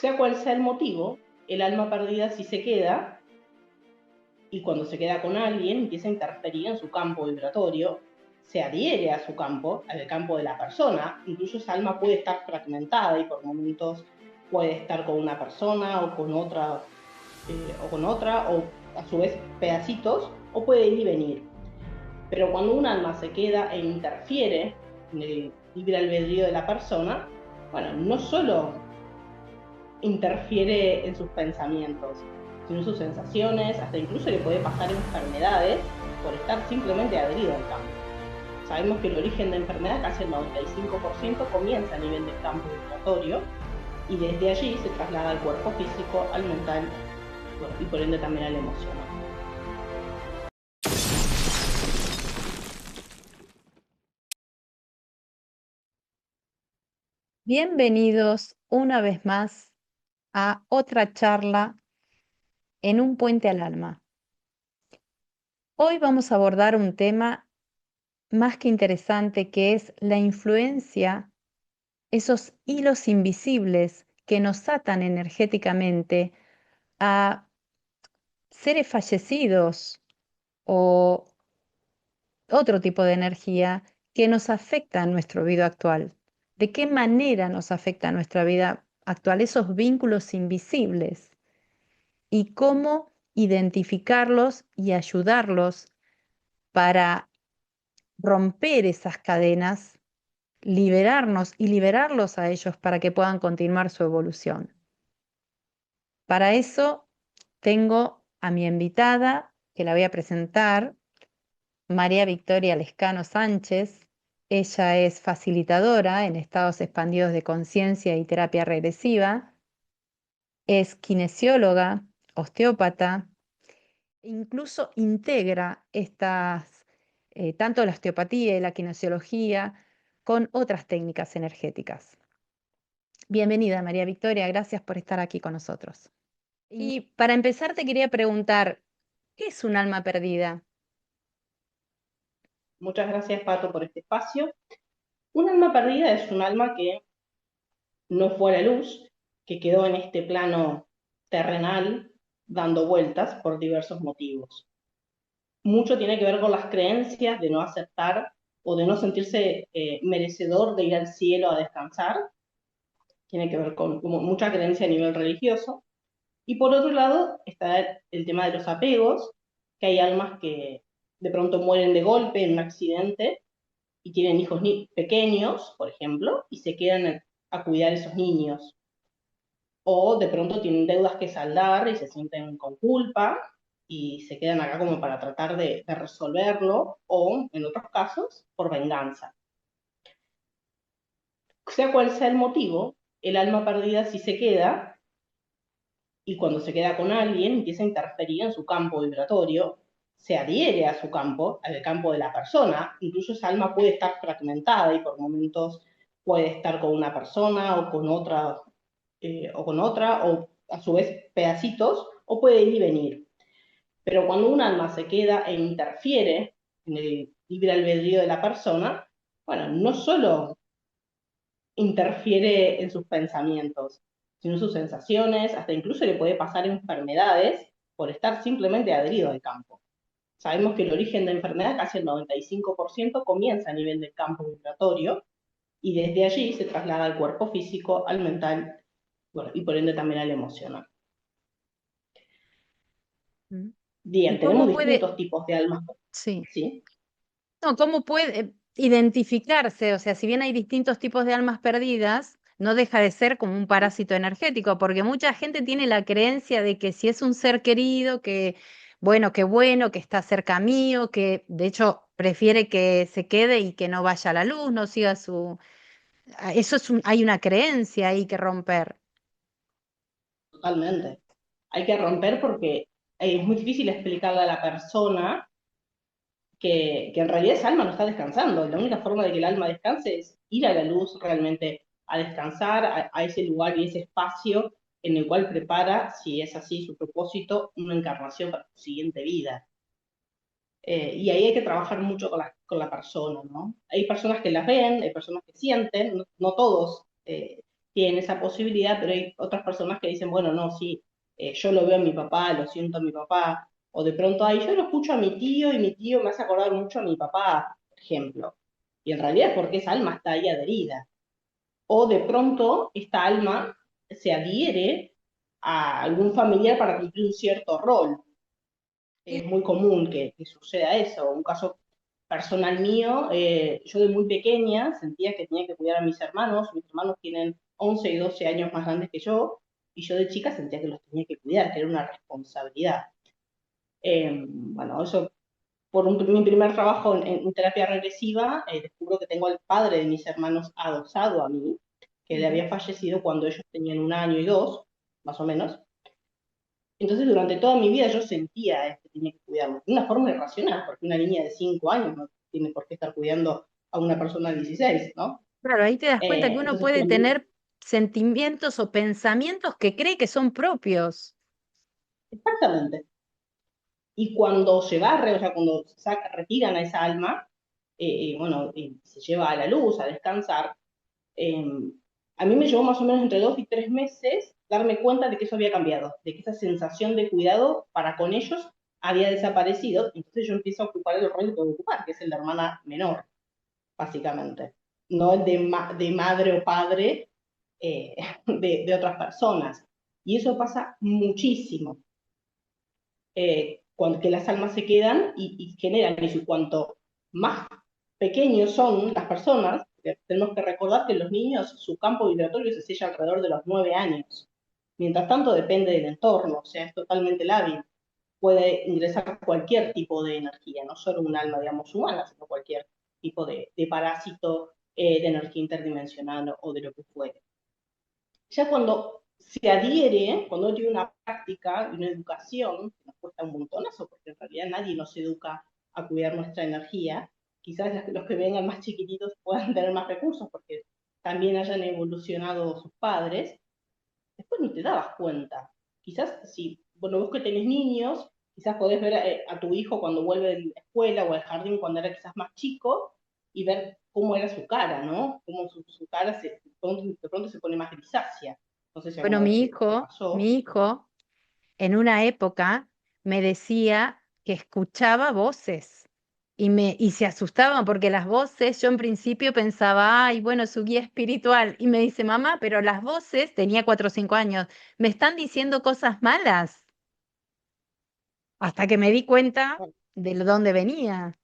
Sea cual sea el motivo, el alma perdida sí se queda, y cuando se queda con alguien empieza a interferir en su campo vibratorio, se adhiere a su campo, al campo de la persona. Incluso esa alma puede estar fragmentada y por momentos puede estar con una persona o con otra, o a su vez pedacitos, o puede ir y venir. Pero cuando un alma se queda e interfiere en el libre albedrío de la persona, bueno, no solo interfiere en sus pensamientos, sino en sus sensaciones, hasta incluso le puede pasar enfermedades por estar simplemente adherido al campo. Sabemos que el origen de enfermedad, casi el 95%, comienza a nivel del campo vibratorio y desde allí se traslada al cuerpo físico, al mental, bueno, y por ende también al emocional. Bienvenidos una vez más a otra charla en un puente al alma. Hoy vamos a abordar un tema más que interesante, que es la influencia, esos hilos invisibles que nos atan energéticamente a seres fallecidos o otro tipo de energía que nos afecta en nuestra vida actual. ¿De qué manera nos afecta nuestra vida actual esos vínculos invisibles? Y cómo identificarlos y ayudarlos para romper esas cadenas, liberarnos y liberarlos a ellos para que puedan continuar su evolución. Para eso tengo a mi invitada, que la voy a presentar, María Victoria Lescano Sánchez. Ella es facilitadora en estados expandidos de conciencia y terapia regresiva, es kinesióloga, osteópata. Incluso integra tanto la osteopatía y la kinesiología con otras técnicas energéticas. Bienvenida, María Victoria, gracias por estar aquí con nosotros. Y para empezar te quería preguntar, ¿qué es un alma perdida? Muchas gracias, Pato, por este espacio. Un alma perdida es un alma que no fue a la luz, que quedó en este plano terrenal dando vueltas por diversos motivos. Mucho tiene que ver con las creencias de no aceptar o de no sentirse merecedor de ir al cielo a descansar. Tiene que ver con como mucha creencia a nivel religioso. Y por otro lado está el tema de los apegos, que hay almas que de pronto mueren de golpe en un accidente y tienen hijos pequeños, por ejemplo, y se quedan a cuidar a esos niños. O de pronto tienen deudas que saldar y se sienten con culpa y se quedan acá como para tratar de resolverlo, o en otros casos, por venganza. Sea cual sea el motivo, el alma perdida sí se queda, y cuando se queda con alguien empieza a interferir en su campo vibratorio, se adhiere a su campo, al campo de la persona. Incluso esa alma puede estar fragmentada y por momentos puede estar con una persona o con otra, o a su vez pedacitos, o puede ir y venir. Pero cuando un alma se queda e interfiere en el libre albedrío de la persona, bueno, no solo interfiere en sus pensamientos, sino en sus sensaciones, hasta incluso le puede pasar enfermedades por estar simplemente adherido al campo. Sabemos que el origen de enfermedad, casi el 95%, comienza a nivel del campo vibratorio y desde allí se traslada al cuerpo físico, al mental, bueno, y por ende también al emocional. ¿Mm? Bien, ¿Y tenemos cómo puede, distintos tipos de almas, sí, ¿sí? no, cómo puede identificarse? O sea, si bien hay distintos tipos de almas perdidas, no deja de ser como un parásito energético, porque mucha gente tiene la creencia de que si es un ser querido, que bueno, que está cerca mío, que de hecho prefiere que se quede y que no vaya a la luz, no siga su... Eso hay una creencia ahí que romper. Totalmente. Hay que romper porque es muy difícil explicarle a la persona que en realidad esa alma no está descansando. La única forma de que el alma descanse es ir a la luz realmente a descansar, a ese lugar y ese espacio en el cual prepara, si es así su propósito, una encarnación para su siguiente vida. Y ahí hay que trabajar mucho con la persona, ¿no? Hay personas que las ven, hay personas que sienten, no, no todos tienen esa posibilidad, pero hay otras personas que dicen, bueno, no, sí, yo lo veo a mi papá, lo siento a mi papá, o de pronto, ay, yo lo escucho a mi tío y mi tío me hace acordar mucho a mi papá, por ejemplo. Y en realidad es porque esa alma está ahí adherida. O de pronto esta alma se adhiere a algún familiar para cumplir un cierto rol. Es muy común que suceda eso. Un caso personal mío, yo de muy pequeña sentía que tenía que cuidar a mis hermanos tienen 11 y 12 años más grandes que yo, y yo de chica sentía que los tenía que cuidar, que era una responsabilidad. Bueno, eso por mi primer trabajo en terapia regresiva, descubro que tengo al padre de mis hermanos adosado a mí, que le Ujú. había fallecido cuando ellos tenían 1 año y 2, más o menos. Entonces, durante toda mi vida yo sentía que tenía que cuidarlo, de una forma irracional, porque una niña de 5 años no tiene por qué estar cuidando a una persona de 16, ¿no? Claro, ahí te das cuenta que uno Entonces, puede tener sentimientos o pensamientos que cree que son propios. exactamente. Y cuando se barre, o sea, cuando retiran a esa alma, bueno, se lleva a la luz, a descansar, eh, a mí me llevó más o menos entre 2 y 3 meses darme cuenta de que eso había cambiado, de que esa sensación de cuidado para con ellos había desaparecido. Entonces yo empiezo a ocupar el rol que tengo que ocupar, que es el de hermana menor, básicamente. No el de madre o padre de otras personas. Y eso pasa muchísimo, cuando que las almas se quedan y generan eso. Y cuanto más pequeños son las personas, tenemos que recordar que los niños, su campo vibratorio se sella alrededor de los 9 años. Mientras tanto, depende del entorno, o sea, es totalmente lábil. Puede ingresar cualquier tipo de energía, no solo un alma, digamos, humana, sino cualquier tipo de parásito, de energía interdimensional o de lo que fuere. Ya cuando se adhiere, cuando uno tiene una práctica y una educación, que nos cuesta un montonazo, porque en realidad nadie nos educa a cuidar nuestra energía, quizás los que vengan más chiquititos puedan tener más recursos, porque también hayan evolucionado sus padres, después no te dabas cuenta. Quizás si, bueno, vos que tenés niños, quizás podés ver a tu hijo cuando vuelve de la escuela o al jardín cuando era quizás más chico y ver cómo era su cara, ¿no? Cómo su cara de pronto se pone más grisácea. No sé si Bueno, alguna vez te pasó. mi hijo en una época me decía que escuchaba voces y se asustaba porque las voces, yo en principio pensaba, ay, bueno, su guía espiritual. Y me dice, mamá, pero las voces, tenía 4 o 5 años, me están diciendo cosas malas. Hasta que me di cuenta Bueno, de dónde venía.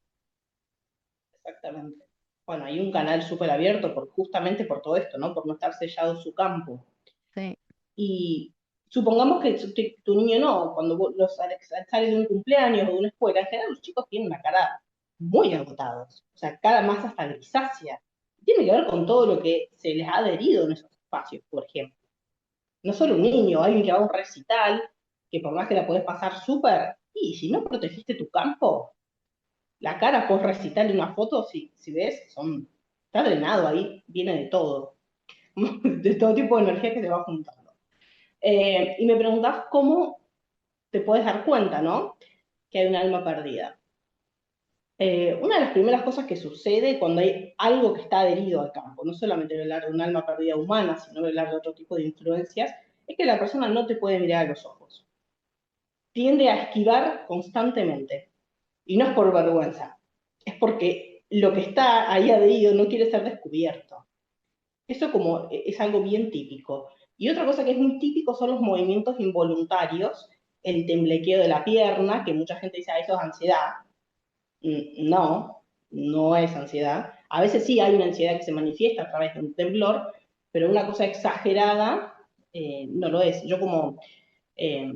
exactamente. Bueno, hay un canal súper abierto justamente por todo esto, ¿no? Por no estar sellado su campo. Sí. Y supongamos que tu niño no, cuando sales de un cumpleaños o de una escuela, en general los chicos tienen una cara muy agotados, o sea, cara más hasta grisácea. Tiene que ver con todo lo que se les ha adherido en esos espacios, por ejemplo. No solo un niño, alguien que va a un recital, que por más que la podés pasar súper, y si no protegiste tu campo, la cara post recital de una foto, si ves, está drenado ahí, viene de todo, de todo tipo de energía que se va juntando. Y me preguntás cómo te puedes dar cuenta, ¿no? Que hay un alma perdida. Una de las primeras cosas que sucede cuando hay algo que está adherido al campo, no solamente hablar de un alma perdida humana, sino hablar de otro tipo de influencias, es que la persona no te puede mirar a los ojos. Tiende a esquivar constantemente. Y no es por vergüenza, es porque lo que está ahí adherido no quiere ser descubierto. Eso como es algo bien típico. Y otra cosa que es muy típico son los movimientos involuntarios, el temblequeo de la pierna, que mucha gente dice, ah, eso es ansiedad. No, no es ansiedad. A veces sí hay una ansiedad que se manifiesta a través de un temblor, pero una cosa exagerada no lo es. Yo como, eh,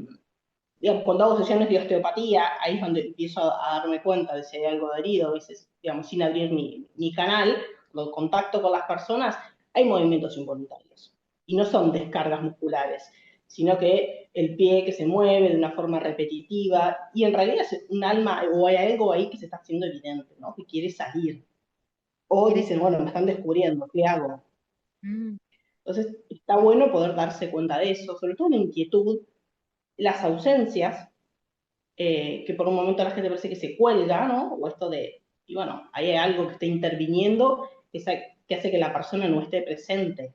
digamos, cuando hago sesiones de osteopatía, ahí es donde empiezo a darme cuenta de si hay algo adherido, a veces, digamos, sin abrir mi canal, lo contacto con las personas, hay movimientos involuntarios. Y no son descargas musculares, sino que el pie que se mueve de una forma repetitiva, y en realidad es un alma o hay algo ahí que se está haciendo evidente, ¿no? Que quiere salir. O Quiere- dicen, bueno, me están descubriendo, ¿qué hago? Mm. Entonces, está bueno poder darse cuenta de eso, sobre todo la inquietud, las ausencias, que por un momento la gente parece que se cuelga, ¿no? O esto de, y bueno, hay algo que está interviniendo que hace que la persona no esté presente.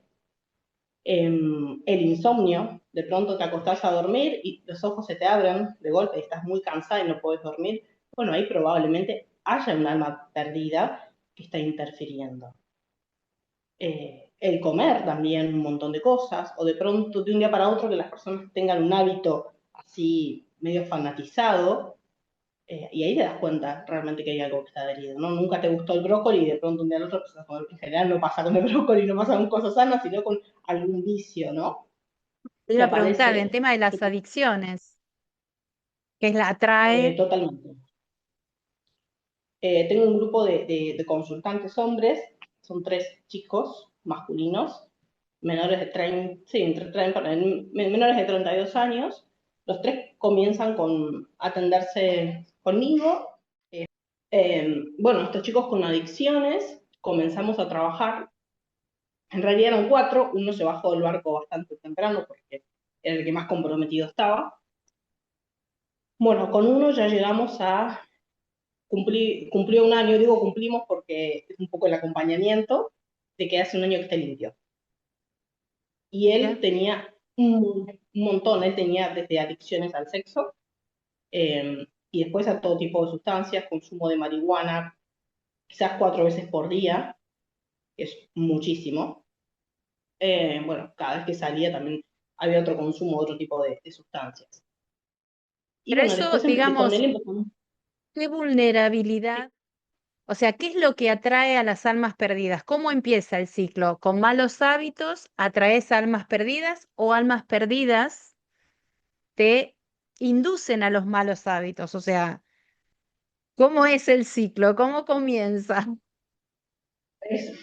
El insomnio, de pronto te acostás a dormir y los ojos se te abren de golpe y estás muy cansada y no puedes dormir. Bueno, ahí probablemente haya un alma perdida que está interfiriendo. El comer también un montón de cosas, o de pronto de un día para otro que las personas tengan un hábito así medio fanatizado, y ahí te das cuenta realmente que hay algo que está adherido, ¿no? Nunca te gustó el brócoli y de pronto un día al otro empezás a comer. En general no pasa con el brócoli, no pasa con cosas sanas, sino con algún vicio, ¿no? Te Que iba a preguntar, en aparece tema de las adicciones, ¿qué la atrae? totalmente. Tengo un grupo de consultantes hombres, son 3 chicos masculinos, menores de 30, sí, entre 30, menores de 32 años. Los 3 comienzan con atenderse conmigo. Bueno, estos chicos con adicciones, comenzamos a trabajar. En realidad eran 4, uno se bajó del barco bastante temprano porque era el que más comprometido estaba. Bueno, con uno ya llegamos a cumplió un año, digo cumplimos porque es un poco el acompañamiento de que hace un año que esté limpio. Y él Mira, tenía un montón, él tenía desde adicciones al sexo, y después a todo tipo de sustancias, consumo de marihuana, quizás 4 veces por día, que es muchísimo. Bueno, cada vez que salía también había otro consumo, otro tipo de sustancias. Y pero bueno, eso, después con digamos, él empezamos. ¿qué vulnerabilidad? O sea, ¿qué es lo que atrae a las almas perdidas? ¿Cómo empieza el ciclo? ¿Con malos hábitos atraes almas perdidas o almas perdidas te inducen a los malos hábitos? O sea, ¿cómo es el ciclo? ¿Cómo comienza?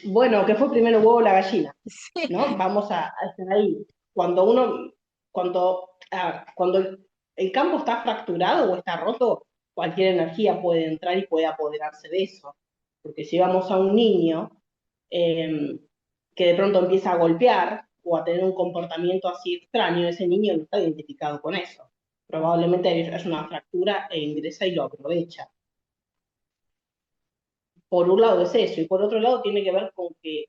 Bueno, ¿qué fue primero el huevo o la gallina? Sí, ¿No? Vamos a estar ahí. Cuando el campo está fracturado o está roto, cualquier energía puede entrar y puede apoderarse de eso. Porque si vamos a un niño eh, que de pronto empieza a golpear o a tener un comportamiento así extraño, ese niño no está identificado con eso. Probablemente es una fractura e ingresa y lo aprovecha. Por un lado es eso, y por otro lado tiene que ver con que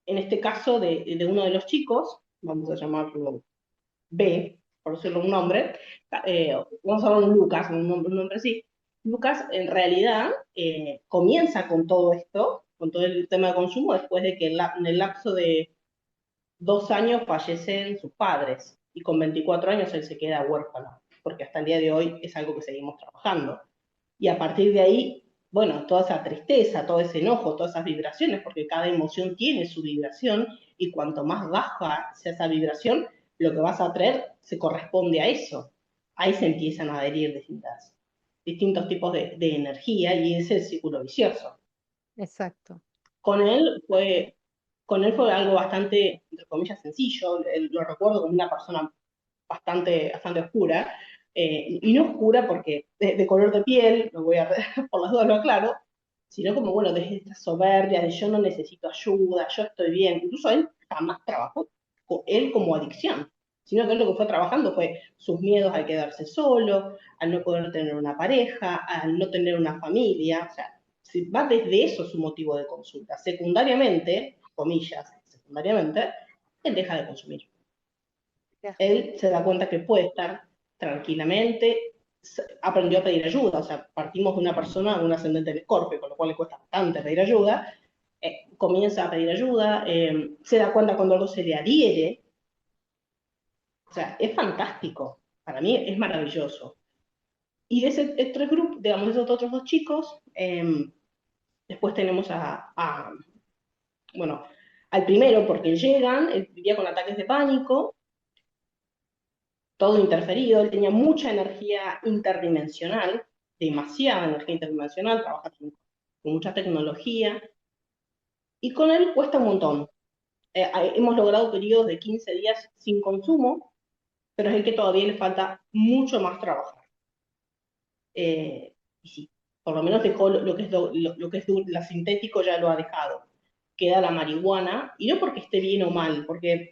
en este caso de uno de los chicos, vamos a llamarlo B, por decirlo un nombre, vamos a hablar de Lucas, un nombre así. Lucas en realidad comienza con todo esto, con todo el tema de consumo, después de que en el lapso de 2 años fallecen sus padres y con 24 años él se queda huérfano, porque hasta el día de hoy es algo que seguimos trabajando. Y a partir de ahí, bueno, toda esa tristeza, todo ese enojo, todas esas vibraciones, porque cada emoción tiene su vibración y cuanto más baja sea esa vibración, lo que vas a traer se corresponde a eso. Ahí se empiezan a adherir distintos tipos de energía y es el círculo vicioso. exacto. Con él fue, con él fue algo bastante, entre comillas, sencillo. Lo recuerdo como una persona bastante oscura, y no oscura porque de color de piel, lo voy a, por las dudas lo aclaro, sino como, bueno, desde esta soberbia de yo no necesito ayuda, yo estoy bien. Incluso él jamás trabajó con él como adicción, sino que él lo que fue trabajando fue sus miedos al quedarse solo, al no poder tener una pareja, al no tener una familia. O sea, si va desde eso su motivo de consulta. Secundariamente, comillas, secundariamente, él deja de consumir. Ya. Él se da cuenta que puede estar tranquilamente, aprendió a pedir ayuda, o sea, partimos de una persona, un ascendente en Escorpio, con lo cual le cuesta bastante pedir ayuda, comienza a pedir ayuda, se da cuenta cuando algo se le adhiere, o sea, es fantástico, para mí es maravilloso. Y de ese 3 grupos, digamos, de esos otros 2 chicos, después tenemos bueno, al primero, porque llegan, él vivía con ataques de pánico, todo interferido, él tenía mucha energía interdimensional, demasiada energía interdimensional, trabaja con mucha tecnología, y con él cuesta un montón. Hemos logrado periodos de 15 días sin consumo, pero es el que todavía le falta mucho más trabajar. Y sí, por lo menos dejó lo que es, lo que es la sintético, ya lo ha dejado. Queda la marihuana, y no porque esté bien o mal, porque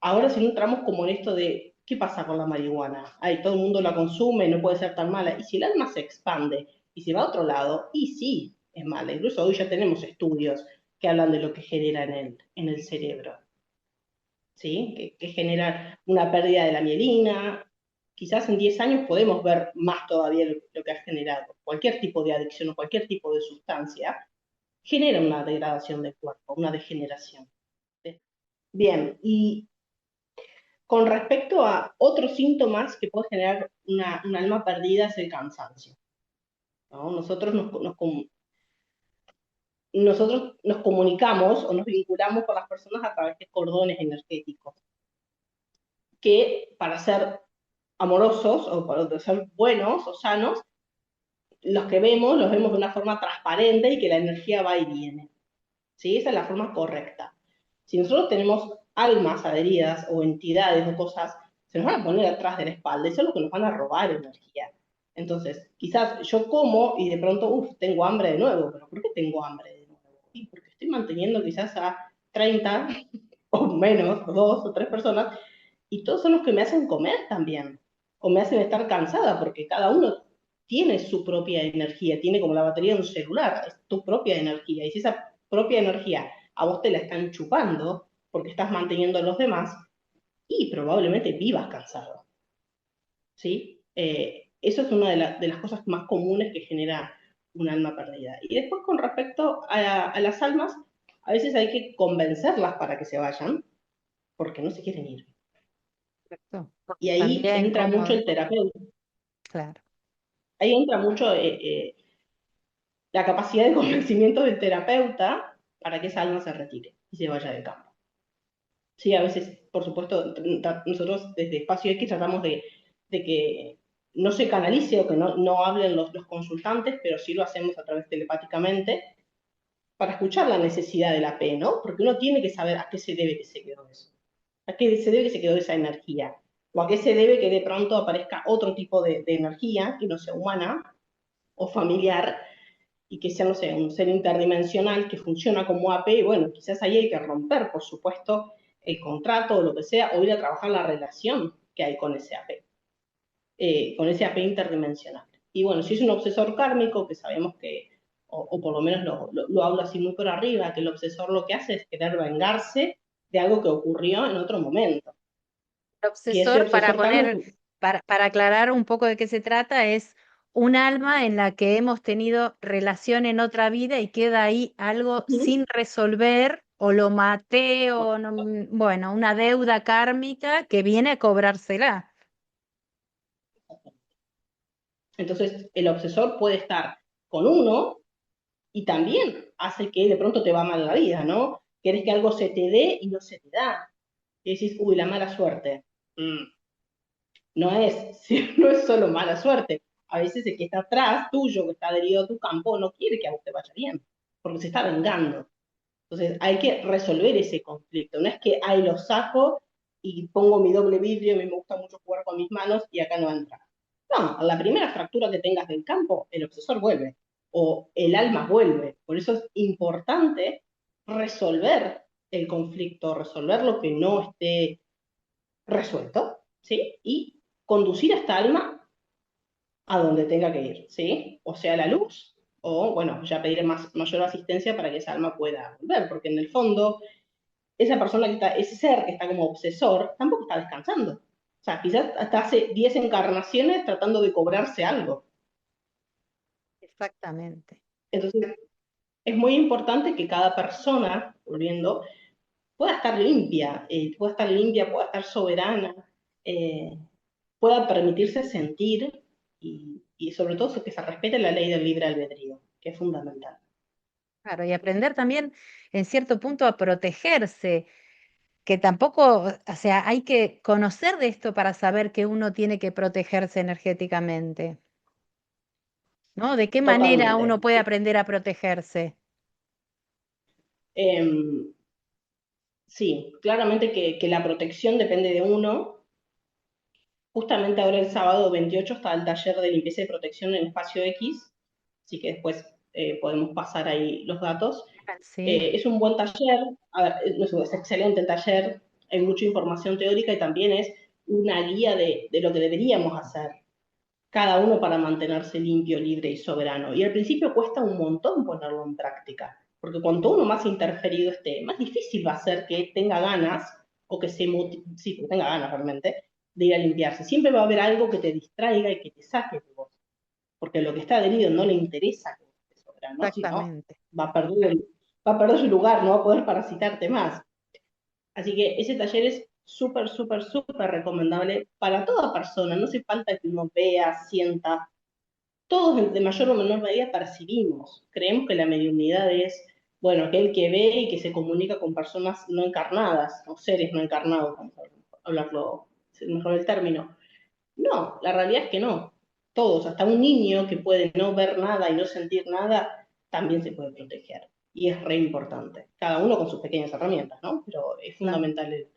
ahora si no entramos como en esto de qué pasa con la marihuana. Ay, todo el mundo la consume, no puede ser tan mala. Y si el alma se expande y se va a otro lado, y sí, es mala. Incluso hoy ya tenemos estudios que hablan de lo que genera en el cerebro. ¿sí? Que genera una pérdida de la mielina. Quizás en 10 años podemos ver más todavía lo que ha generado. Cualquier tipo de adicción o cualquier tipo de sustancia genera una degradación del cuerpo, una degeneración. Bien, y con respecto a otros síntomas que puede generar un alma perdida es el cansancio, ¿no? Nosotros nos comunicamos o nos vinculamos con las personas a través de cordones energéticos, que para ser amorosos o para ser buenos o sanos, los vemos de una forma transparente y que la energía va y viene. ¿Sí? Esa es la forma correcta. Si nosotros tenemos almas adheridas o entidades o cosas, se nos van a poner atrás de la espalda y eso es lo que nos van a robar energía. Entonces, quizás yo como y de pronto, tengo hambre de nuevo, pero ¿por qué tengo hambre de nuevo? Y porque estoy manteniendo quizás a 30 o menos, o 2 o 3 personas, y todos son los que me hacen comer también, o me hacen estar cansada, porque cada uno tiene su propia energía, tiene como la batería de un celular, es tu propia energía, y si esa propia energía a vos te la están chupando, porque estás manteniendo a los demás, y probablemente vivas cansado, ¿sí? Eso es una de las cosas más comunes que genera un alma perdida. Y después con respecto a las almas, a veces hay que convencerlas para que se vayan, porque no se quieren ir. Perfecto. Y ahí También entra mucho como, el terapeuta, claro, ahí entra mucho la capacidad de convencimiento del terapeuta para que esa alma se retire y se vaya del campo. Sí, a veces, por supuesto, nosotros desde Espacio X tratamos de que no se canalice o que no hablen los consultantes, pero sí lo hacemos a través telepáticamente para escuchar la necesidad de la P, ¿no? Porque uno tiene que saber a qué se debe que se quedó eso, a qué se debe que se quedó esa energía, o a qué se debe que de pronto aparezca otro tipo de energía que no sea humana o familiar y que sea, no sé, un ser interdimensional que funciona como AP, y bueno, quizás ahí hay que romper, por supuesto, el contrato o lo que sea, o ir a trabajar la relación que hay con ese AP interdimensional. Y bueno, si es un obsesor kármico, que sabemos que, o por lo menos lo hablo así muy por arriba, que el obsesor lo que hace es querer vengarse de algo que ocurrió en otro momento. el Y ese obsesor, para obsesor poner, kármico, para aclarar un poco de qué se trata, es un alma en la que hemos tenido relación en otra vida y queda ahí algo sin resolver, o lo maté, o no, bueno, una deuda kármica que viene a cobrársela. entonces el obsesor puede estar con uno y también hace que de pronto te va mal la vida, ¿no? Querés que algo se te dé y no se te da. Y decís, uy, la mala suerte. Mm, no es, sí, no es solo mala suerte. A veces el que está atrás tuyo, que está adherido a tu campo, no quiere que a vos te vaya bien, porque se está vengando. Entonces hay que resolver ese conflicto. No es que ahí lo saco y pongo mi doble vidrio, a mí me gusta mucho jugar con mis manos y acá no entra. No, a la primera fractura que tengas del campo, el obsesor vuelve o el alma vuelve. Por eso es importante resolver el conflicto, resolver lo que no esté resuelto, ¿sí? Y conducir a esta alma a donde tenga que ir, ¿sí? O sea, a la luz, o bueno, ya pedir mayor asistencia para que esa alma pueda volver, porque en el fondo, esa persona que está, ese ser que está como obsesor, tampoco está descansando. O sea, quizás hasta hace 10 encarnaciones tratando de cobrarse algo. Exactamente. Entonces, es muy importante que cada persona, volviendo, pueda estar limpia, pueda estar soberana, eh, pueda permitirse sentir y sobre todo que se respete la ley del libre albedrío, que es fundamental. Claro, y aprender también en cierto punto a protegerse, que tampoco, o sea, hay que conocer de esto para saber que uno tiene que protegerse energéticamente, ¿no? ¿De qué manera uno Totalmente. puede aprender a protegerse? Eh, sí, claramente que la protección depende de uno. Justamente ahora el sábado 28 está el taller de limpieza y protección en Espacio X, así que después podemos pasar ahí los datos. Sí, Es un buen taller, a ver, es excelente el taller, hay mucha información teórica y también es una guía de lo que deberíamos hacer cada uno para mantenerse limpio, libre y soberano. Y al principio cuesta un montón ponerlo en práctica, porque cuanto uno más interferido esté, más difícil va a ser que tenga ganas o que sí, que tenga ganas realmente de ir a limpiarse. Siempre va a haber algo que te distraiga y que te saque de vos, porque lo que está adherido no le interesa que te sobra, ¿no? Si no, Exactamente. va a perder, va a perder su lugar, no va a poder parasitarte más. Así que ese taller es súper, súper, súper recomendable para toda persona. No hace falta que uno vea, sienta. Todos de mayor o menor medida percibimos. Creemos que la mediunidad es, bueno, aquel que ve y que se comunica con personas no encarnadas, o seres no encarnados, vamos a hablarlo mejor el término. No, la realidad es que no. Todos, hasta un niño que puede no ver nada y no sentir nada, también se puede proteger. Y es re importante. Cada uno con sus pequeñas herramientas, ¿no? Pero es Claro. fundamental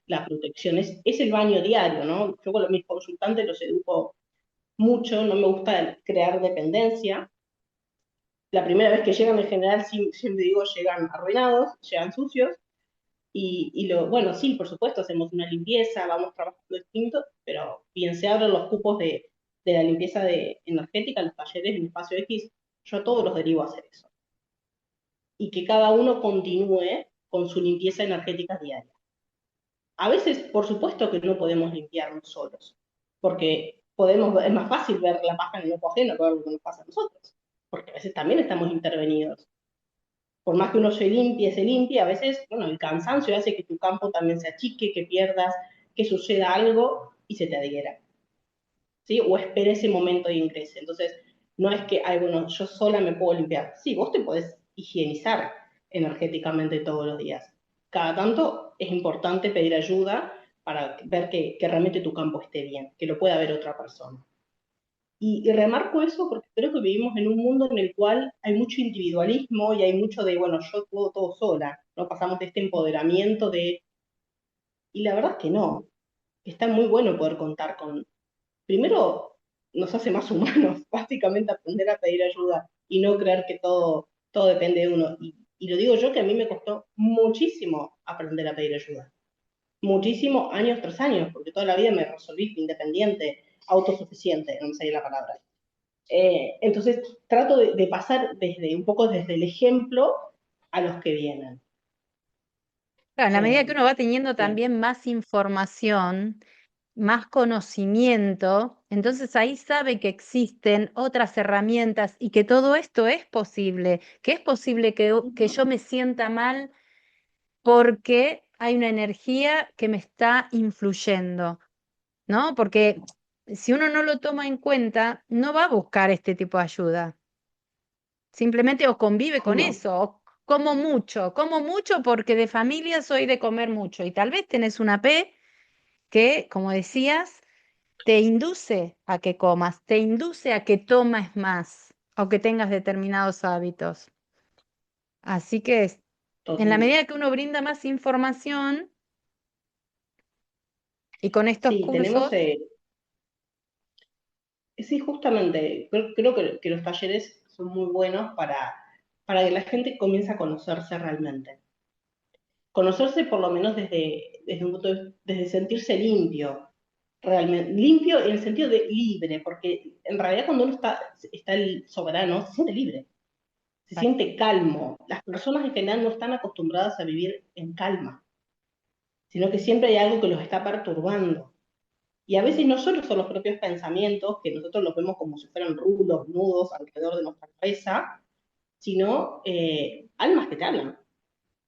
la protección. Es el baño diario, ¿no? Yo con mis consultantes los educo mucho, no me gusta crear dependencia. La primera vez que llegan en general, siempre digo, llegan arruinados, llegan sucios, bueno, sí, por supuesto, hacemos una limpieza, vamos trabajando distinto, pero bien se abren los cupos de la limpieza energética, los talleres en espacio X, yo a todos los derivo a hacer eso. Y que cada uno continúe con su limpieza energética diaria. A veces, por supuesto que no podemos limpiarnos solos, porque es más fácil ver la paja en el ojo ajeno que ver lo que nos pasa a nosotros, porque a veces también estamos intervenidos. Por más que uno se limpie, a veces, bueno, el cansancio hace que tu campo también se achique, que pierdas, que suceda algo y se te adhiera, ¿sí? O espere ese momento de ingrese. Entonces, no es que, ay, bueno, yo sola me puedo limpiar. Sí, vos te podés higienizar energéticamente todos los días. Cada tanto es importante pedir ayuda para ver que realmente tu campo esté bien, que lo pueda ver otra persona. Y remarco eso porque creo que vivimos en un mundo en el cual hay mucho individualismo y hay mucho de, bueno, yo puedo todo sola, ¿no? Pasamos de este empoderamiento de... Y la verdad es que no, está muy bueno poder contar con... Primero, nos hace más humanos, básicamente aprender a pedir ayuda y no creer que todo depende de uno. Y lo digo yo que a mí me costó muchísimo aprender a pedir ayuda. Muchísimo, años tras años, porque toda la vida me resolví independiente, autosuficiente, no me sale la palabra. Entonces trato de pasar desde un poco desde el ejemplo a los que vienen. Claro, en la medida que Eh, uno va teniendo Bien, también más información, más conocimiento, entonces ahí sabe que existen otras herramientas y que todo esto es posible, que es posible que yo me sienta mal porque hay una energía que me está influyendo, ¿no? Porque si uno no lo toma en cuenta, no va a buscar este tipo de ayuda. Simplemente o convive con no, eso, o como mucho porque de familia soy de comer mucho y tal vez tenés una P que, como decías, te induce a que comas, te induce a que tomes más o que tengas determinados hábitos. Así que en la totalmente. medida que uno brinda más información y con estos Sí, tenemos, cursos, sí, justamente, creo que los talleres son muy buenos para que la gente comience a conocerse realmente. Conocerse por lo menos desde un punto desde sentirse limpio, realmente. Limpio en el sentido de libre, porque en realidad cuando uno está el soberano, se siente libre, se claro, siente calmo. Las personas en general no están acostumbradas a vivir en calma, sino que siempre hay algo que los está perturbando. Y a veces no solo son los propios pensamientos, que nosotros los vemos como si fueran rulos, nudos alrededor de nuestra cabeza, sino almas que te hablan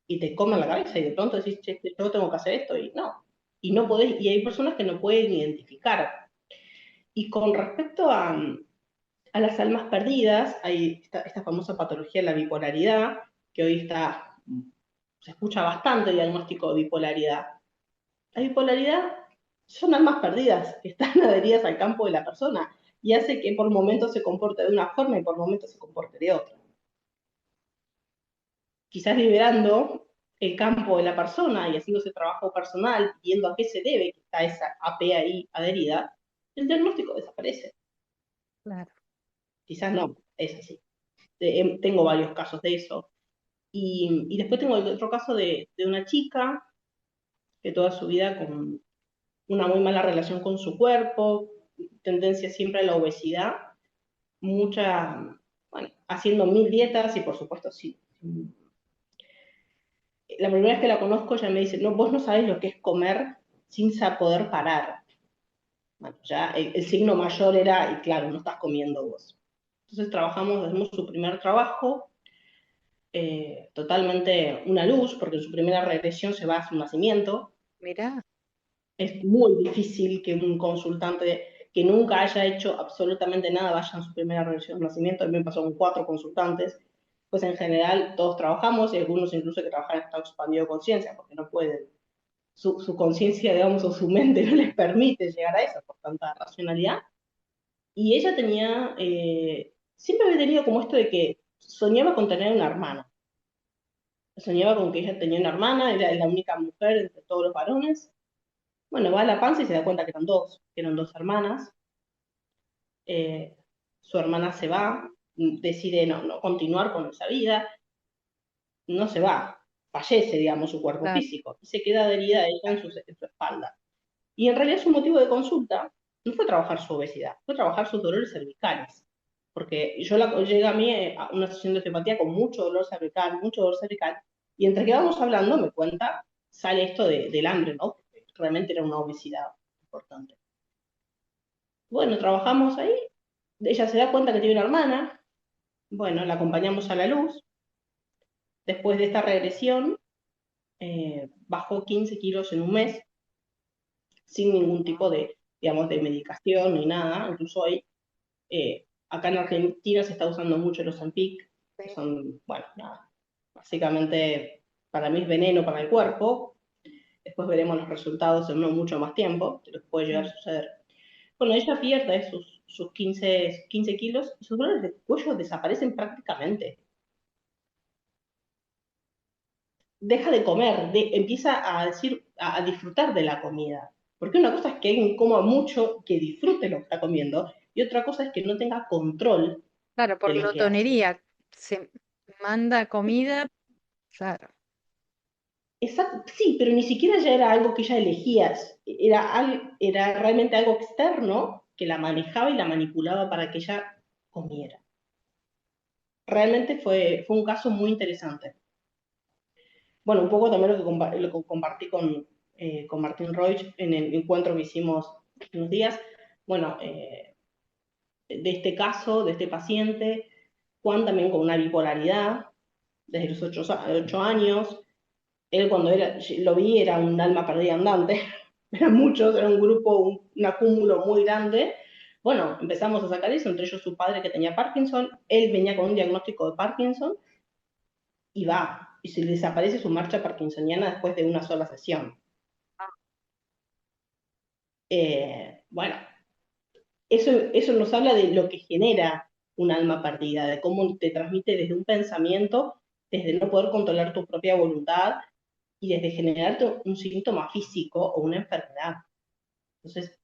y te comen la cabeza y de pronto decís, che, yo tengo que hacer esto y no podés, y hay personas que no pueden identificar. Y con respecto a las almas perdidas, hay esta famosa patología de la bipolaridad, que hoy se escucha bastante el diagnóstico de bipolaridad. La bipolaridad son almas perdidas que están adheridas al campo de la persona y hace que por momentos se comporte de una forma y por momentos se comporte de otra. Quizás liberando el campo de la persona y haciendo ese trabajo personal, viendo a qué se debe que está esa AP ahí adherida, el diagnóstico desaparece. claro. Quizás no, es así. Tengo varios casos de eso. Y después tengo otro caso de una chica que toda su vida con una muy mala relación con su cuerpo, tendencia siempre a la obesidad, mucha, bueno, haciendo mil dietas y por supuesto sí, La primera vez que la conozco, ella me dice, no, vos no sabés lo que es comer sin poder parar. Bueno, ya el signo mayor era, y claro, no estás comiendo vos. Entonces trabajamos, hacemos su primer trabajo, totalmente una luz, porque en su primera regresión se va a su nacimiento. Mira, Es muy difícil que un consultante que nunca haya hecho absolutamente nada vaya en su primera regresión de nacimiento. A mí me pasó con 4 consultantes. Pues en general todos trabajamos y algunos incluso que trabajan en estado expandido de conciencia, porque no pueden. Su conciencia, digamos, o su mente no les permite llegar a eso por tanta racionalidad. Y ella tenía, siempre había tenido como esto de que soñaba con tener una hermana. Soñaba con que ella tenía una hermana, era la única mujer entre todos los varones. Bueno, va a la panza y se da cuenta que eran dos hermanas. Eh, Su hermana se va, decide no continuar con esa vida, no se va, fallece, digamos, su cuerpo claro. físico y se queda adherida ella en su espalda. Y en realidad su motivo de consulta no fue trabajar su obesidad, fue trabajar sus dolores cervicales. Porque llega a mí a una sesión de osteopatía con mucho dolor cervical, y entre que vamos hablando me cuenta, sale esto del hambre, ¿no? Porque realmente era una obesidad importante. Bueno, trabajamos ahí, ella se da cuenta que tiene una hermana, bueno, la acompañamos a la luz, después de esta regresión, bajó 15 kilos en un mes, sin ningún tipo de, digamos, de medicación ni nada, incluso hoy, acá en Argentina se está usando mucho los Ozempic, que Sí. son, bueno, nada, básicamente para mí es veneno para el cuerpo, después veremos los resultados en no mucho más tiempo, de lo que puede llegar Mm. a suceder. Bueno, ella pierde sus 15 kilos y sus dolores de cuello desaparecen prácticamente. Deja de comer, empieza a decir, a disfrutar de la comida. Porque una cosa es que alguien coma mucho, que disfrute lo que está comiendo, y otra cosa es que no tenga control Claro, de por lo que hace. glotonería se manda comida, claro. Sí, pero ni siquiera ya era algo que ella elegía, era realmente algo externo que la manejaba y la manipulaba para que ella comiera. Realmente fue un caso muy interesante. Bueno, un poco también lo que compartí con Martín Roig en el encuentro que hicimos hace unos días. Bueno, de este caso, de este paciente, Juan también con una bipolaridad desde los 8 años. Él cuando lo vi era un alma perdida andante, eran muchos, era un grupo, un acúmulo muy grande. Bueno, empezamos a sacar eso, entre ellos su padre que tenía Parkinson, él venía con un diagnóstico de Parkinson y va, y se le desaparece su marcha parkinsoniana después de una sola sesión. Bueno, eso nos habla de lo que genera un alma perdida, de cómo te transmite desde un pensamiento, desde no poder controlar tu propia voluntad y desde generarte un síntoma físico o una enfermedad. Entonces,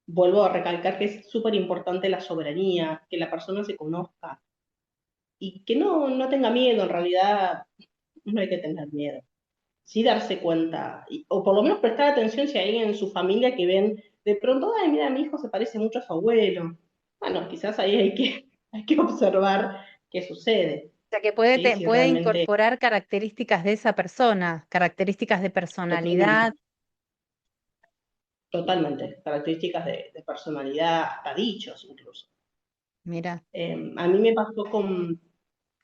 vuelvo a recalcar que es súper importante la soberanía, que la persona se conozca y que no tenga miedo, en realidad no hay que tener miedo. Sí darse cuenta, o por lo menos prestar atención si hay alguien en su familia que ven de pronto, ay, mira, mi hijo se parece mucho a su abuelo. Bueno, quizás ahí hay que observar qué sucede, O sea, que ¿sí? Si puede realmente, incorporar características de esa persona, características de totalmente, personalidad. totalmente, características de personalidad, hasta dichos incluso. Mira, A mí me pasó con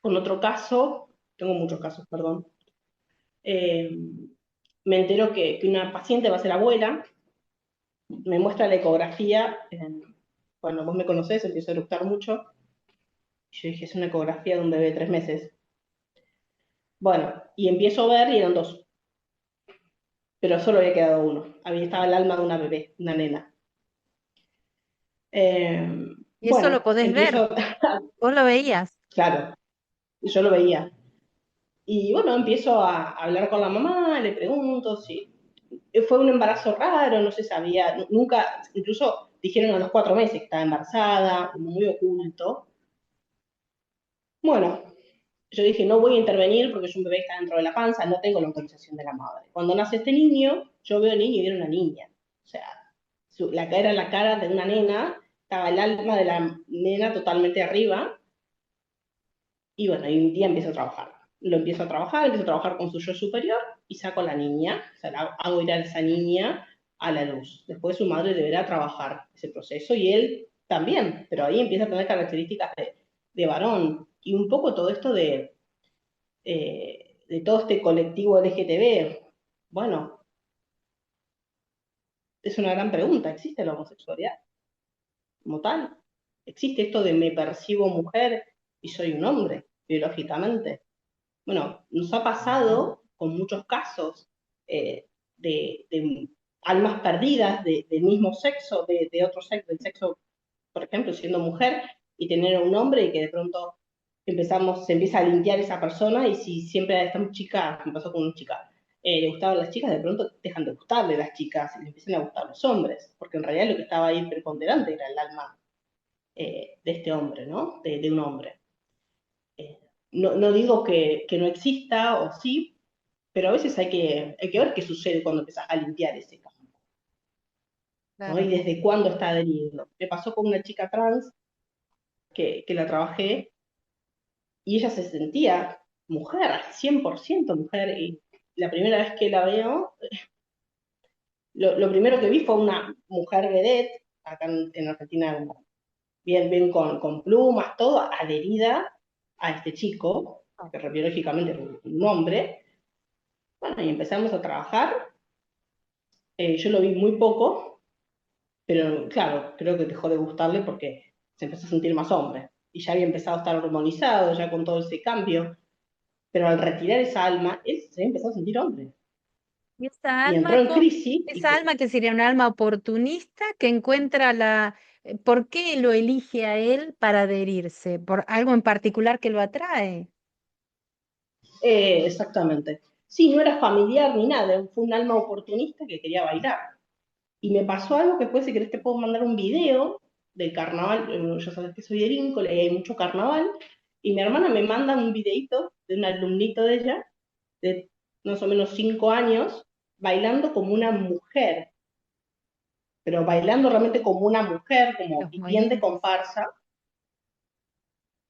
otro caso, tengo muchos casos, perdón. Eh, Me entero que una paciente va a ser abuela, me muestra la ecografía, bueno, vos me conocés, empiezo a eructar mucho, y yo dije, es una ecografía de un bebé de 3 meses. Bueno, y empiezo a ver y eran dos, pero solo había quedado uno. Había estaba el alma de una bebé, una nena. y eso lo Bueno, podés ver, empiezo, vos lo veías. claro, yo lo veía. Y bueno, empiezo a hablar con la mamá, le pregunto si fue un embarazo raro, no se sabía, nunca, incluso dijeron a los 4 meses que estaba embarazada, como muy oculto. Bueno, yo dije, no voy a intervenir porque es un bebé que está dentro de la panza, no tengo la autorización de la madre. Cuando nace este niño, yo veo al niño y era una niña. O sea, la cara era la cara de una nena, estaba el alma de la nena totalmente arriba, y bueno, y un día empiezo a trabajar. lo empiezo a trabajar con su yo superior y saco a la niña, o sea, hago ir a esa niña a la luz. Después su madre deberá trabajar ese proceso y él también, pero ahí empieza a tener características de varón. Y un poco todo esto de todo este colectivo LGTB. Bueno, es una gran pregunta, ¿existe la homosexualidad como tal? ¿Existe esto de me percibo mujer y soy un hombre, biológicamente? Bueno, nos ha pasado con muchos casos de almas perdidas del mismo sexo, de otro sexo, del sexo, por ejemplo, siendo mujer, y tener a un hombre y que de pronto se empieza a limpiar esa persona y si siempre a esta chica, me pasó con una chica, le gustaban las chicas, de pronto dejan de gustarle las chicas y le empiezan a gustar los hombres, porque en realidad lo que estaba ahí preponderante era el alma de este hombre, ¿no? De un hombre. Eh, no digo que no exista o sí, pero a veces hay que ver qué sucede cuando empiezas a limpiar ese campo, ¿no? Y Claro. desde cuándo está adherido. Me pasó con una chica trans que la trabajé y ella se sentía mujer, 100% mujer, y la primera vez que la veo, lo primero que vi fue una mujer vedette, acá en Argentina, bien con plumas, todo, adherida a este chico, que biológicamente es un hombre. Bueno, y empezamos a trabajar. Yo lo vi muy poco, pero claro, creo que dejó de gustarle porque se empezó a sentir más hombre. Y ya había empezado a estar hormonizado, ya con todo ese cambio. Pero al retirar esa alma, él se empezó a sentir hombre. Y esa Y alma, entró en crisis y esa alma que sería un alma oportunista que encuentra ¿por qué lo elige a él para adherirse? ¿Por algo en particular que lo atrae? exactamente. Sí, no era familiar ni nada, fue un alma oportunista que quería bailar. Y me pasó algo que después, si querés, te puedo mandar un video del carnaval. Ya sabes que soy de Víncola y hay mucho carnaval. Y mi hermana me manda un videito de un alumnito de ella, de más o menos 5 años, bailando como una mujer, pero bailando realmente como una mujer, como Los bien de movimientos. comparsa.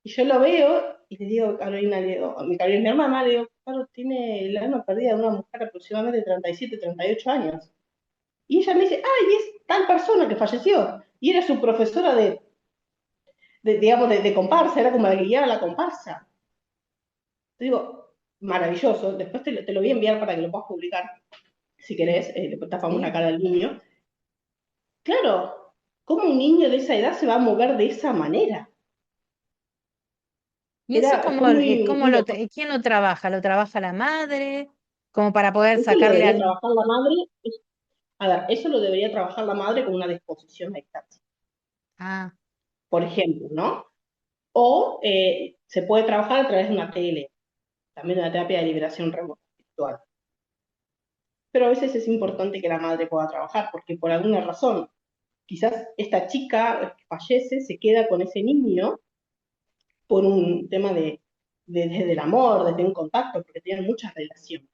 Y yo lo veo y le digo, Carolina, a mi Carolina, mi hermana, le digo, claro, tiene el alma perdida de una mujer aproximadamente de 37, 38 años. Y ella me dice, ay, es tal persona que falleció. Y era su profesora digamos, de comparsa, era como la que guiaba la comparsa. Te digo, maravilloso. Después te lo voy a enviar para que lo puedas publicar, si querés. Le tapamos la Sí. cara al niño. Claro, ¿cómo un niño de esa edad se va a mover de esa manera? ¿Y eso Fue muy, muy loco. quién lo trabaja? ¿Lo trabaja la madre? Como para poder Eso lo sacarle debería al... trabajar la madre. A ver, eso lo debería trabajar la madre con una disposición a Ah, por ejemplo, ¿no? O se puede trabajar a través de una tele, también una terapia de liberación remota virtual. Pero a veces es importante que la madre pueda trabajar, porque por alguna razón, quizás esta chica que fallece se queda con ese niño por un tema desde el amor, desde un contacto, porque tienen muchas relaciones.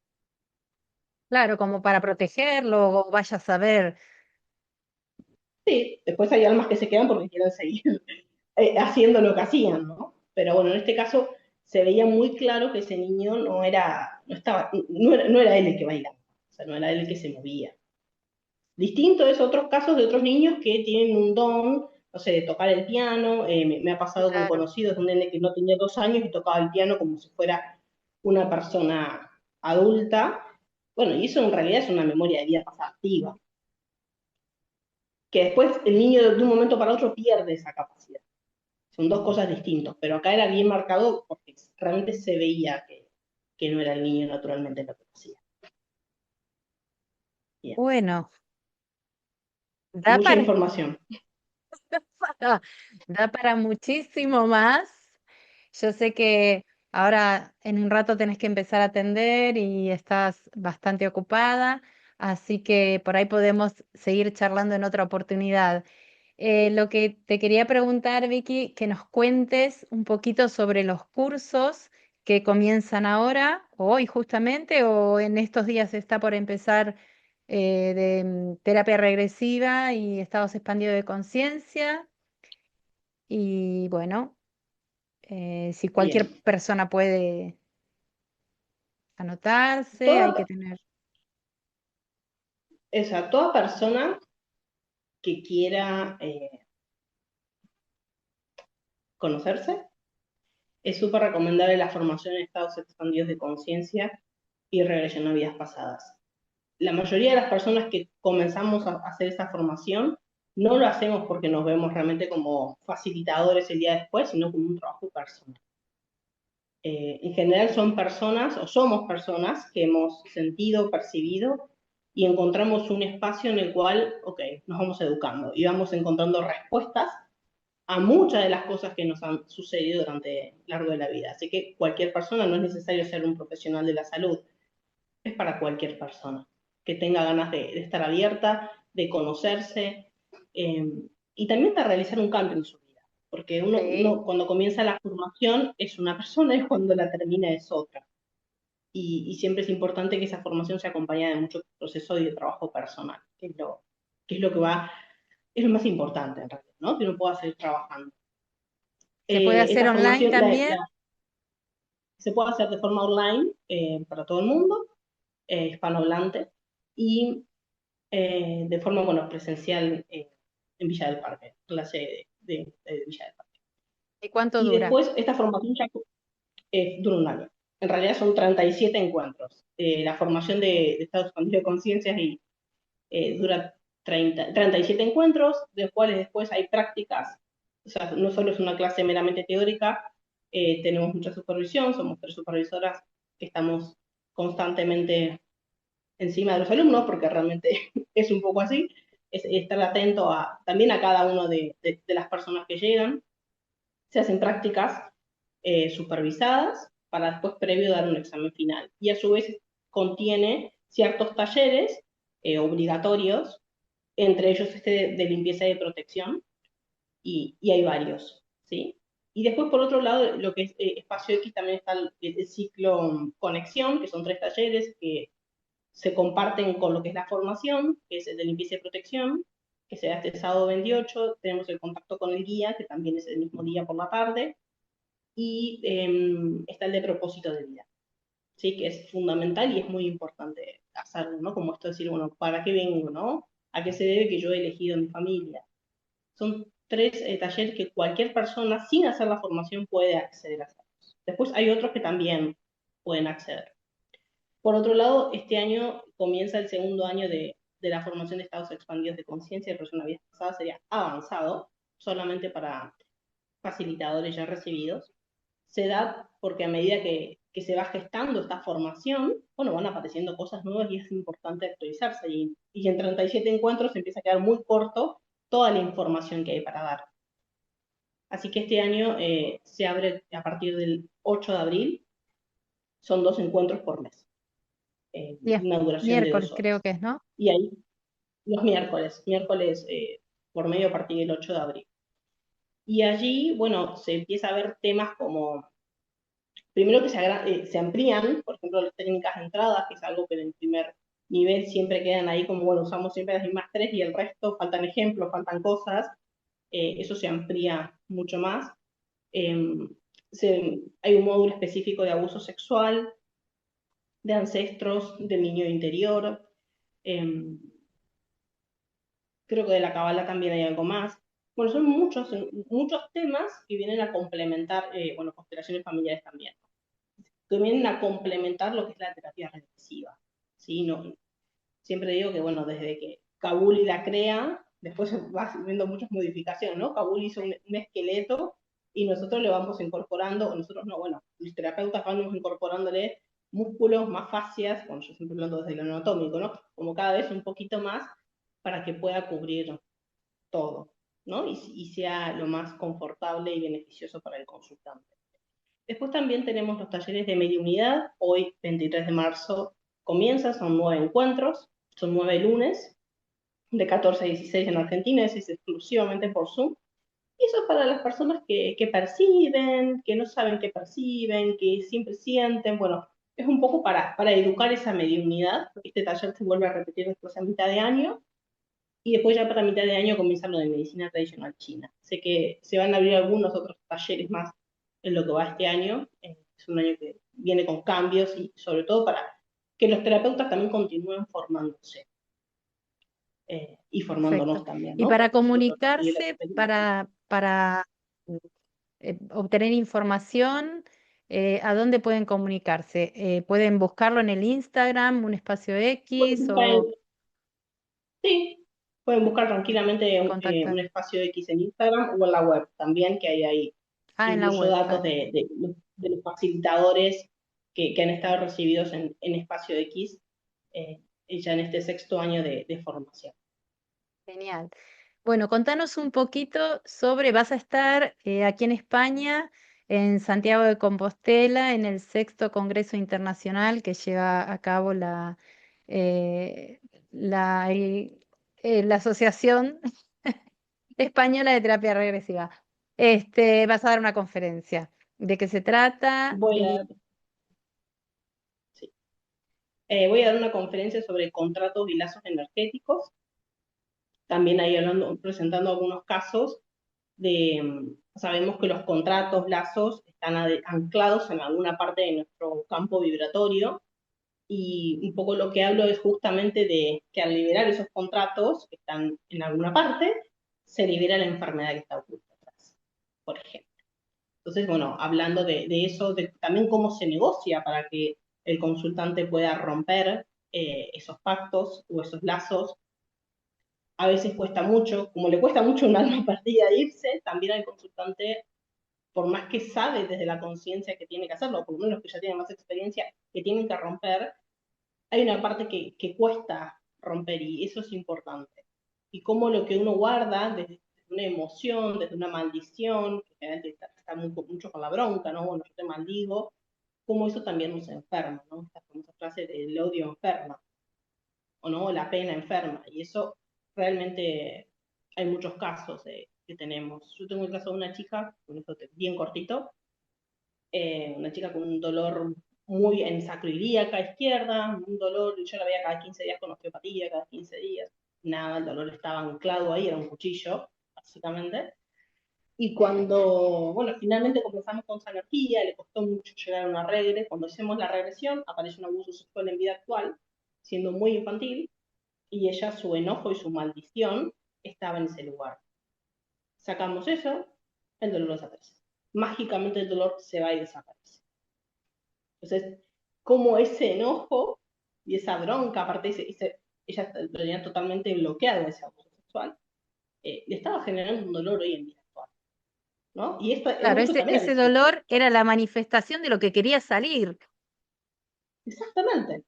claro, como para protegerlo, o vaya a saber. Sí, después hay almas que se quedan porque quieren seguir haciendo lo que hacían, ¿no? Pero bueno, en este caso se veía muy claro que ese niño no era él el que bailaba, o sea, no era él el que se movía. Distinto es otros casos de otros niños que tienen un don, no sé, de tocar el piano. Me ha pasado con Claro. conocidos de un nene que no tenía 2 años y tocaba el piano como si fuera una persona adulta. Bueno, y eso en realidad es una memoria de vida pasada activa, que después el niño de un momento para otro pierde esa capacidad. Son dos cosas distintas, pero acá era bien marcado porque realmente se veía que no era el niño naturalmente lo que hacía. Bien, Bueno, da mucha para, información. da para muchísimo más. Yo sé que ahora en un rato tenés que empezar a atender y estás bastante ocupada, así que por ahí podemos seguir charlando en otra oportunidad. Lo que te quería preguntar, Vicky, que nos cuentes un poquito sobre los cursos que comienzan ahora, o hoy justamente, o en estos días está por empezar de terapia regresiva y estados expandidos de conciencia. Y bueno, si cualquier Bien. persona puede. Anotarse, hay que Toda, tener. toda persona que quiera conocerse, es súper recomendable la formación en estados expandidos de conciencia y regresión a vidas pasadas. La mayoría de las personas que comenzamos a hacer esa formación no lo hacemos porque nos vemos realmente como facilitadores el día después, sino como un trabajo personal. En general son personas o somos personas que hemos sentido, percibido y encontramos un espacio en el cual, ok, nos vamos educando y vamos encontrando respuestas a muchas de las cosas que nos han sucedido durante el largo de la vida. Así que cualquier persona, no es necesario ser un profesional de la salud, es para cualquier persona que tenga ganas de estar abierta, de conocerse eh, y también de realizar un cambio en su vida. Porque Sí. uno cuando comienza la formación es una persona y cuando la termina es otra. Y siempre es importante que esa formación se acompañe de mucho proceso y de trabajo personal, que es lo que va, es lo más importante en realidad, ¿no? Que uno pueda seguir trabajando. ¿Se puede hacer Esta online formación también? se puede hacer de forma online para todo el mundo, hispanohablante, y de forma bueno, presencial en Villa del Parque, en la sede de Villa del Parque. ¿Y cuánto Y dura? después, esta formación ya dura un año. En realidad son 37 encuentros. La formación de estado expandido de conciencias y dura 37 encuentros, de los cuales después hay prácticas. O sea, no solo es una clase meramente teórica, tenemos mucha supervisión, somos 3 supervisoras que estamos constantemente encima de los alumnos, porque realmente es un poco así, es estar atento también a cada uno de las personas que llegan. Se hacen prácticas supervisadas para después previo dar un examen final. Y a su vez contiene ciertos talleres obligatorios, entre ellos este de limpieza y de protección, y hay varios, ¿sí? Y después, por otro lado, lo que es Espacio X también está el ciclo Conexión, que son 3 talleres que se comparten con lo que es la formación, que es el de limpieza y protección, que se da este sábado 28. Tenemos el contacto con el guía, que también es el mismo día por la tarde, y está el de propósito de vida, ¿sí? Que es fundamental y es muy importante hacerlo, ¿no? Como esto de decir, bueno, ¿para qué vengo, no? ¿A qué se debe que yo he elegido mi familia? Son 3 talleres que cualquier persona sin hacer la formación puede acceder a hacerlos. Después hay otros que también pueden acceder. Por otro lado, este año comienza el segundo año de la formación de estados expandidos de conciencia de persona vida pasada, sería avanzado, solamente para facilitadores ya recibidos. Se da porque a medida que se va gestando esta formación, bueno, van apareciendo cosas nuevas y es importante actualizarse. Y en 37 encuentros se empieza a quedar muy corto toda la información que hay para dar. Así que este año se abre a partir del 8 de abril, son 2 encuentros por mes, Días, una duración de miércoles 2 creo horas. que es, ¿no? Y ahí los miércoles por medio a partir del 8 de abril. Y allí, bueno, se empieza a ver temas como, primero que se amplían, por ejemplo, las técnicas de entrada, que es algo que en el primer nivel siempre quedan ahí como, bueno, usamos siempre las mismas 3 y el resto faltan ejemplos, faltan cosas, eso se amplía mucho más. Eh, Hay un módulo específico de abuso sexual, de ancestros, del niño interior, eh, creo que de la Kabbalah también hay algo más. Bueno, son muchos temas que vienen a complementar, bueno, constelaciones familiares también, que vienen a complementar lo que es la terapia regresiva. ¿Sí? No, siempre digo que, bueno, desde que Kabul la crea, después va viendo muchas modificaciones, ¿no? Kabul hizo un esqueleto y nosotros le vamos incorporando, o nosotros no, bueno, los terapeutas vamos incorporándole músculos, más fascias, bueno, yo siempre hablando desde lo anatómico, ¿no? Como cada vez un poquito más para que pueda cubrir todo, ¿no? Y sea lo más confortable y beneficioso para el consultante. Después también tenemos los talleres de mediunidad. Hoy, 23 de marzo, comienza, son 9 encuentros, son 9 lunes, de 14 a 16 en Argentina, ese es exclusivamente por Zoom. Y eso es para las personas que perciben, que no saben que perciben, que siempre sienten, bueno, es un poco para educar esa mediunidad. Este taller se vuelve a repetir después a mitad de año, y después ya para mitad de año comienza lo de medicina tradicional china. Sé que se van a abrir algunos otros talleres más en lo que va este año, es un año que viene con cambios y sobre todo para que los terapeutas también continúen formándose y Perfecto. formándonos también, Y ¿no? para Porque nosotros nos dio la comunicarse, experiencia. para obtener información, ¿a dónde pueden comunicarse? ¿Pueden buscarlo en el Instagram, un espacio Pueden X buscar o sí, pueden buscar tranquilamente un contactar? espacio X en Instagram o en la web también, que hay ahí Ah, en la incluso web, datos claro. de los facilitadores que han estado recibidos en espacio X eh, ya en este sexto año de formación. Genial. Bueno, contanos un poquito sobre, vas a estar aquí en España, en Santiago de Compostela, en el sexto Congreso Internacional que lleva a cabo eh, la, el- la Asociación Española de Terapia Regresiva. Vas a dar una conferencia. ¿De qué se trata? Voy a, sí. Voy a dar una conferencia sobre contratos y lazos energéticos, también ahí hablando, presentando algunos casos sabemos que los contratos, lazos, están anclados en alguna parte de nuestro campo vibratorio y un poco lo que hablo es justamente de que al liberar esos contratos que están en alguna parte, se libera la enfermedad que está oculta atrás, por ejemplo. Entonces, bueno, hablando de eso, de también cómo se negocia para que el consultante pueda romper esos pactos o esos lazos, a veces cuesta mucho, como le cuesta mucho a un alma perdida irse, también al consultante, por más que sabe desde la conciencia que tiene que hacerlo, por lo menos los que ya tienen más experiencia, que tienen que romper, hay una parte que cuesta romper y eso es importante. Y cómo lo que uno guarda desde una emoción, desde una maldición, que generalmente está mucho con la bronca, ¿no? Bueno, yo te maldigo, cómo eso también nos enferma, ¿no? Esta famosa frase del odio enferma, o no, la pena enferma. Y eso realmente hay muchos casos que tenemos. Yo tengo el caso de una chica, con esto bien cortito, una chica con un dolor muy en sacroiliaca izquierda, un dolor, yo la veía cada 15 días con osteopatía, cada 15 días, nada, el dolor estaba anclado ahí, era un cuchillo, básicamente. Y cuando, bueno, finalmente comenzamos con esa energía, le costó mucho llegar a una regre, cuando hicimos la regresión, aparece un abuso sexual en vida actual, siendo muy infantil, y ella, su enojo y su maldición estaba en ese lugar. Sacamos eso, el dolor desaparece. Mágicamente el dolor se va y desaparece. Entonces, como ese enojo y esa bronca, aparte ella lo tenía totalmente bloqueado ese abuso sexual, le estaba generando un dolor hoy en día actual, ¿no? Y Claro, esto también hay que ese decirlo. dolor era la manifestación de lo que quería salir. Exactamente.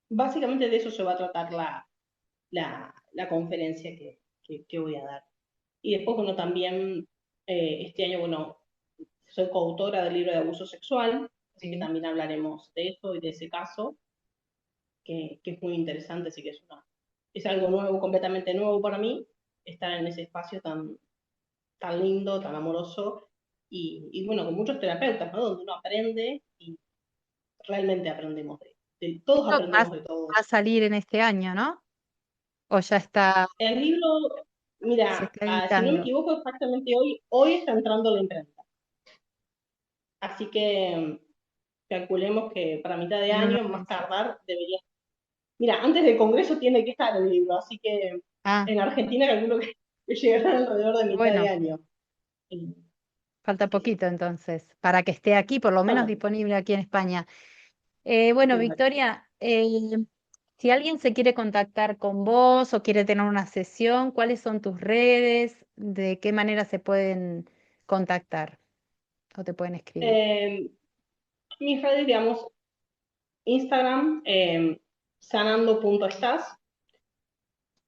Básicamente de eso se va a tratar la conferencia que voy a dar. Y después, bueno, también este año, bueno, soy coautora del libro de abuso sexual, así que Sí. también hablaremos de eso y de ese caso, que es muy interesante, así que es algo nuevo, completamente nuevo para mí, estar en ese espacio tan lindo, tan amoroso, y bueno, con muchos terapeutas, ¿no? Donde uno aprende y realmente aprendemos todos Esto aprendemos de va a todos. salir en este año, ¿no? O ya está, El libro, se mira, está si no me editando. equivoco exactamente hoy está entrando la imprenta, así que calculemos que para mitad de En unos año, más meses. tardar, debería. Mira, antes del Congreso tiene que estar el libro, así que Ah, en Argentina calculo que llegará alrededor de mitad de bueno, año. falta Así que sí, poquito entonces, para que esté aquí, por lo menos falta disponible aquí en España. Bueno, poco. Victoria, si alguien se quiere contactar con vos o quiere tener una sesión, ¿cuáles son tus redes? ¿De qué manera se pueden contactar o te pueden escribir? Mis redes, digamos, Instagram, sanando.estás,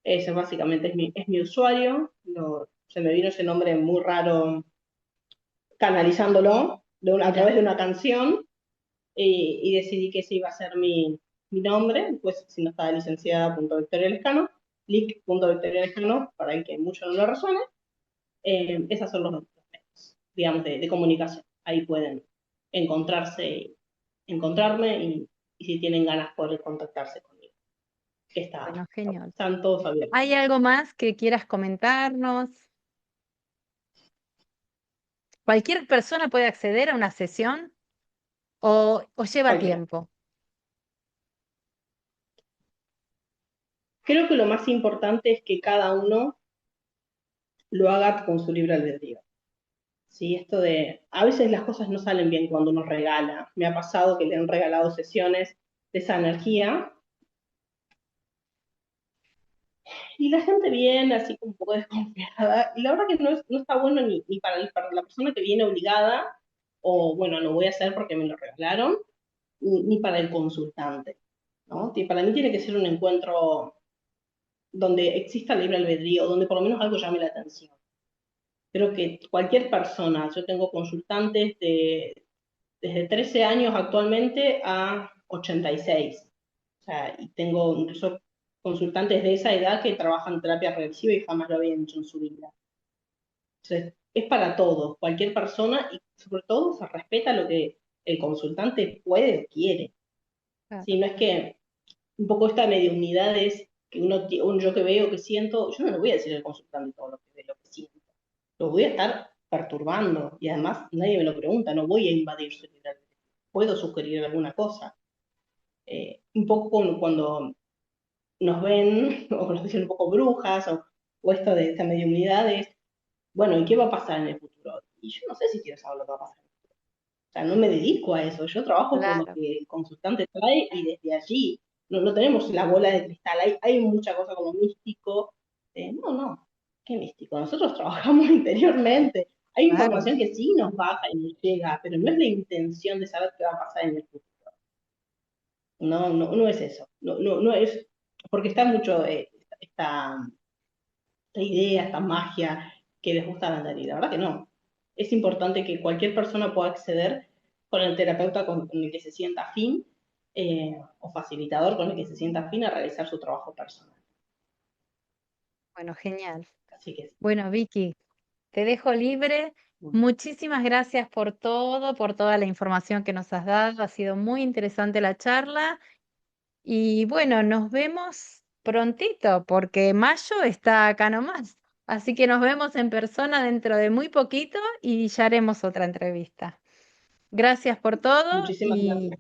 ese básicamente es mi usuario, se me vino ese nombre muy raro canalizándolo a Mira, través de una canción y decidí que ese iba a ser mi nombre, pues si no estaba licenciada.victorialescano, lic.victorialescano, para el que mucho no lo resuene, esas son los medios, digamos, de comunicación. Ahí pueden encontrarse, encontrarme y si tienen ganas poder contactarse conmigo, que bueno, genial. están todos abiertos. ¿Hay algo más que quieras comentarnos? ¿Cualquier persona puede acceder a una sesión? o lleva Cualquiera. tiempo? Creo que lo más importante es que cada uno lo haga con su libre albedrío. Sí, esto de, a veces las cosas no salen bien cuando uno regala. Me ha pasado que le han regalado sesiones de esa energía y la gente viene así como un poco desconfiada. Y la verdad que no está bueno ni para la persona que viene obligada, o bueno, lo voy a hacer porque me lo regalaron, ni para el consultante, ¿no? Para mí tiene que ser un encuentro donde exista libre albedrío, donde por lo menos algo llame la atención. Creo que cualquier persona, yo tengo consultantes desde 13 años actualmente a 86. O sea, y tengo incluso consultantes de esa edad que trabajan en terapia regresiva y jamás lo habían hecho en su vida. Entonces, es para todos, cualquier persona, y sobre todo se respeta lo que el consultante puede o quiere. Claro, Si no es que un poco esta mediunidad es que un yo que veo, que siento, yo no le voy a decir al consultante todo lo que veo, lo que siento. Lo voy a estar perturbando y además nadie me lo pregunta, no voy a invadir su libertad. Puedo sugerir alguna cosa. Un poco cuando nos sea, o nos dicen un poco brujas, o esto de esta mediunidad es, bueno, ¿y qué va a pasar en el futuro? Y yo no sé si quiero saber lo que va a pasar. O sea, no me dedico a eso, yo trabajo con lo claro, que el consultante trae y desde allí no tenemos la bola de cristal, hay mucha cosa como místico. No, qué místico, nosotros trabajamos interiormente. Hay claro. información que sí nos baja y nos llega, pero no es la intención de saber qué va a pasar en el futuro. No es eso. No es, porque está mucho esta idea, esta magia que les gusta vender. Y la verdad que no. Es importante que cualquier persona pueda acceder con el terapeuta con el que se sienta afín, o facilitador con el que se sienta afín a realizar su trabajo personal. Bueno, genial. Así que sí. Bueno, Vicky, te dejo libre. Bueno, Muchísimas gracias por todo, por toda la información que nos has dado. Ha sido muy interesante la charla. Y bueno, nos vemos prontito, porque mayo está acá nomás. Así que nos vemos en persona dentro de muy poquito y ya haremos otra entrevista. Gracias por todo muchísimas y gracias.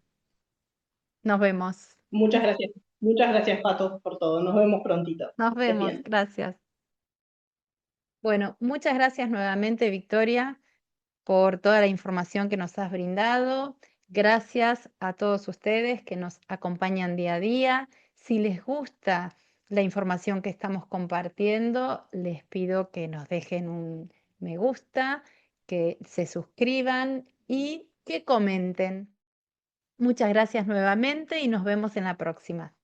nos vemos. Muchas gracias. Muchas gracias, Pato, por todo. Nos vemos prontito. Nos Que estés vemos. bien. Gracias. Bueno, muchas gracias nuevamente, Victoria, por toda la información que nos has brindado. Gracias a todos ustedes que nos acompañan día a día. Si les gusta la información que estamos compartiendo, les pido que nos dejen un me gusta, que se suscriban y que comenten. Muchas gracias nuevamente y nos vemos en la próxima.